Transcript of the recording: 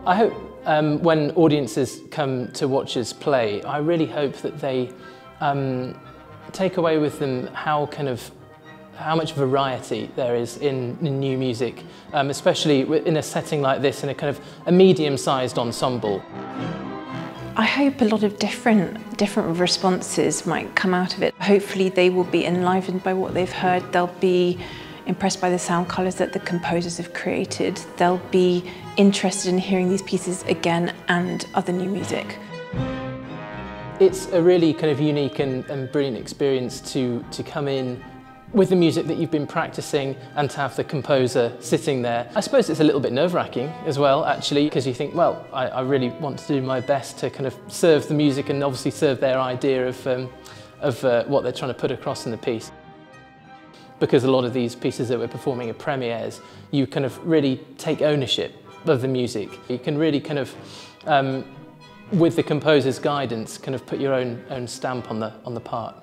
I hope when audiences come to watch us play, I really hope that they take away with them how much variety there is in new music, especially in a setting like this, in a kind of a medium-sized ensemble. I hope a lot of different responses might come out of it. Hopefully they will be enlivened by what they've heard. They'll be impressed by the sound colours that the composers have created. They'll be interested in hearing these pieces again and other new music. It's a really kind of unique and brilliant experience to come in with the music that you've been practicing and to have the composer sitting there. I suppose it's a little bit nerve-wracking as well, actually, because you think, well, I really want to do my best to kind of serve the music and obviously serve their idea of what they're trying to put across in the piece. Because a lot of these pieces that we're performing are premieres, you kind of really take ownership of the music. You can really kind of, with the composer's guidance, kind of put your own stamp on the part.